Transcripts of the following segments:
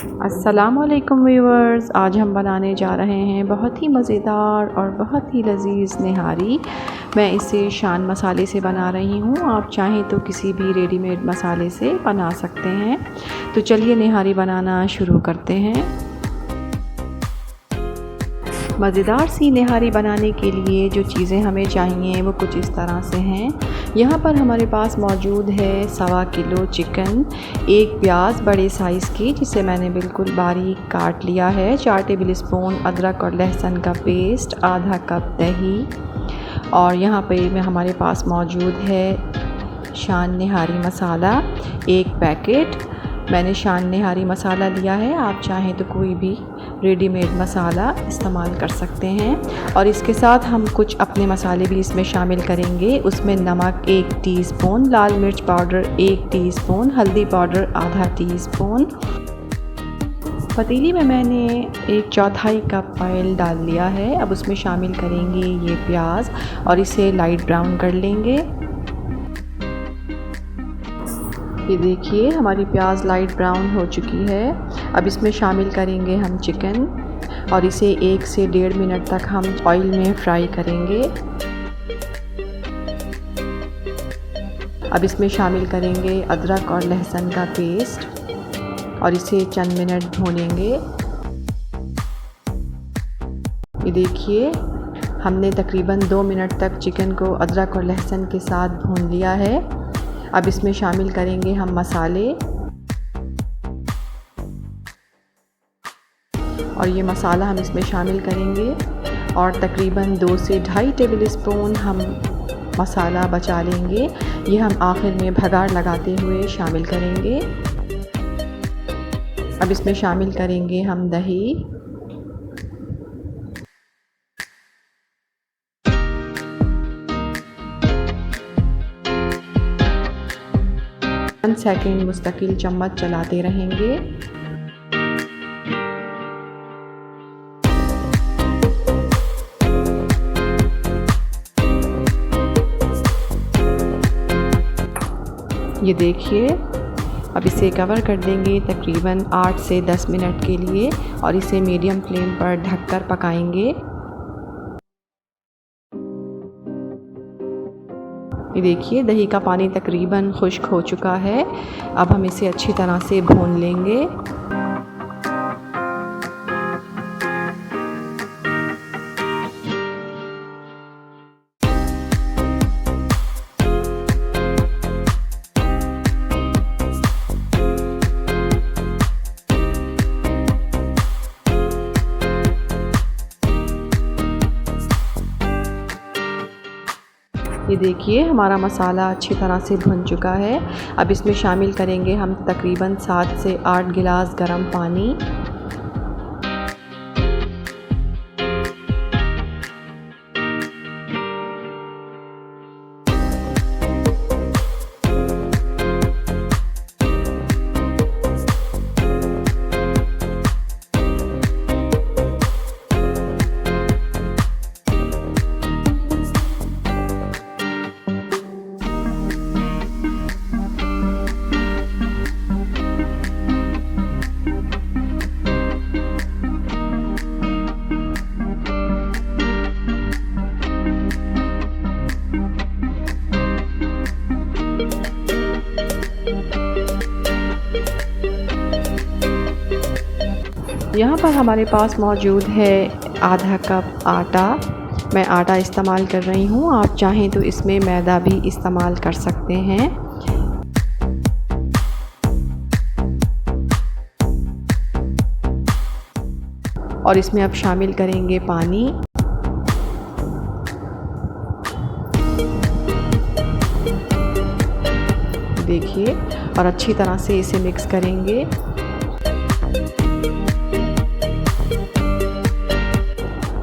अस्सलामुअलैकुम व्यूअर्स, आज हम बनाने जा रहे हैं बहुत ही मज़ेदार और बहुत ही लजीज़ निहारी। मैं इसे शान मसाले से बना रही हूँ। आप चाहें तो किसी भी रेडीमेड मसाले से बना सकते हैं। तो चलिए निहारी बनाना शुरू करते हैं। मज़ेदार सी निहारी बनाने के लिए जो चीज़ें हमें चाहिए वो कुछ इस तरह से हैं। यहाँ पर हमारे पास मौजूद है 1.25 किलो चिकन, 1 प्याज बड़े साइज़ की जिसे मैंने बिल्कुल बारीक काट लिया है, 4 टेबल स्पून अदरक और लहसुन का पेस्ट, आधा कप दही, और यहाँ पे हमारे पास मौजूद है शान निहारी मसाला 1 पैकेट। मैंने शान निहारी मसाला लिया है, आप चाहें तो कोई भी रेडीमेड मसाला इस्तेमाल कर सकते हैं। और इसके साथ हम कुछ अपने मसाले भी इसमें शामिल करेंगे। उसमें नमक 1 टीस्पून, लाल मिर्च पाउडर 1 टीस्पून, हल्दी पाउडर आधा टीस्पून। पतीली में मैंने 1/4 कप ऑयल डाल लिया है। अब उसमें शामिल करेंगे ये प्याज और इसे लाइट ब्राउन कर लेंगे। ये देखिए हमारी प्याज लाइट ब्राउन हो चुकी है। अब इसमें शामिल करेंगे हम चिकन और इसे 1 से 1.5 मिनट तक हम ऑयल में फ्राई करेंगे। अब इसमें शामिल करेंगे अदरक और लहसुन का पेस्ट और इसे चंद मिनट भूनेंगे। ये देखिए हमने तकरीबन 2 मिनट तक चिकन को अदरक और लहसुन के साथ भून लिया है। अब इसमें शामिल करेंगे हम मसाले, और ये मसाला हम इसमें शामिल करेंगे और तकरीबन 2 से 2.5 टेबल स्पून हम मसाला बचा लेंगे। ये हम आखिर में भगार लगाते हुए शामिल करेंगे। अब इसमें शामिल करेंगे हम दही, सेकंड मुस्तकिल चम्मच चलाते रहेंगे। ये देखिए अब इसे कवर कर देंगे तकरीबन 8 से 10 मिनट के लिए और इसे मीडियम फ्लेम पर ढककर पकाएंगे। ये देखिए दही का पानी तकरीबन खुश्क हो चुका है। अब हम इसे अच्छी तरह से भून लेंगे। ये देखिए हमारा मसाला अच्छी तरह से भुन चुका है। अब इसमें शामिल करेंगे हम तकरीबन 7 से 8 गिलास गर्म पानी। यहाँ पर हमारे पास मौजूद है आधा कप आटा। मैं आटा इस्तेमाल कर रही हूँ, आप चाहें तो इसमें मैदा भी इस्तेमाल कर सकते हैं। और इसमें अब शामिल करेंगे पानी। देखिए और अच्छी तरह से इसे मिक्स करेंगे।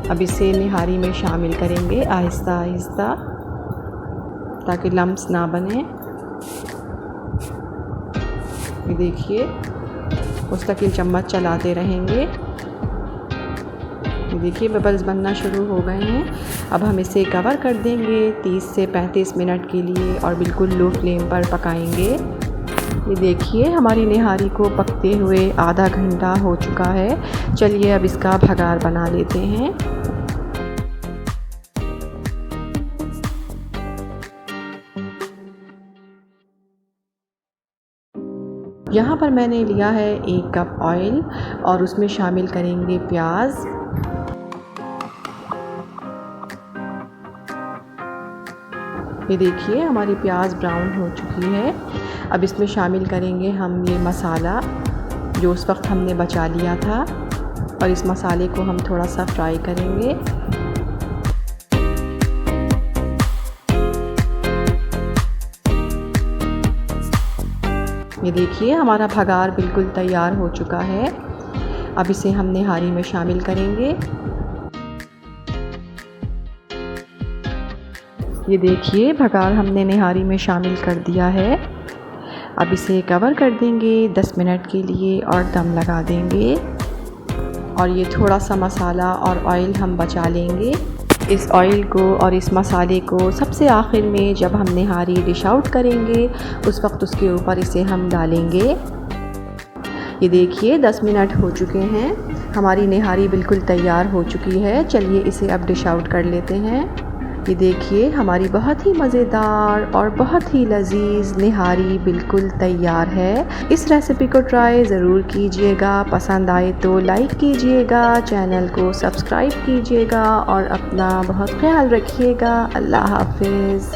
अब इसे निहारी में शामिल करेंगे आहिस्ता आहिस्ता ताकि लम्स ना बने। ये देखिए मुस्तकिल चम्मच चलाते रहेंगे। ये देखिए बबल्स बनना शुरू हो गए हैं। अब हम इसे कवर कर देंगे 30 से 35 मिनट के लिए और बिल्कुल लो फ्लेम पर पकाएंगे। ये देखिए हमारी निहारी को पकते हुए आधा घंटा हो चुका है। चलिए अब इसका भगार बना लेते हैं। यहाँ पर मैंने लिया है 1 कप ऑयल और उसमें शामिल करेंगे प्याज। ये देखिए हमारी प्याज ब्राउन हो चुकी है। अब इसमें शामिल करेंगे हम ये मसाला जो उस वक्त हमने बचा लिया था और इस मसाले को हम थोड़ा सा फ्राई करेंगे। ये देखिए हमारा भगार बिल्कुल तैयार हो चुका है। अब इसे हम निहारी में शामिल करेंगे। ये देखिए भगार हमने निहारी में शामिल कर दिया है। अब इसे कवर कर देंगे 10 मिनट के लिए और दम लगा देंगे। और ये थोड़ा सा मसाला और ऑयल हम बचा लेंगे। इस ऑयल को और इस मसाले को सबसे आखिर में जब हम निहारी डिश आउट करेंगे उस वक्त उसके ऊपर इसे हम डालेंगे। ये देखिए 10 मिनट हो चुके हैं। हमारी निहारी बिल्कुल तैयार हो चुकी है। चलिए इसे अब डिश आउट कर लेते हैं। ये देखिए हमारी बहुत ही मज़ेदार और बहुत ही लजीज निहारी बिल्कुल तैयार है। इस रेसिपी को ट्राई ज़रूर कीजिएगा। पसंद आए तो लाइक कीजिएगा, चैनल को सब्सक्राइब कीजिएगा और अपना बहुत ख्याल रखिएगा। अल्लाह हाफिज़।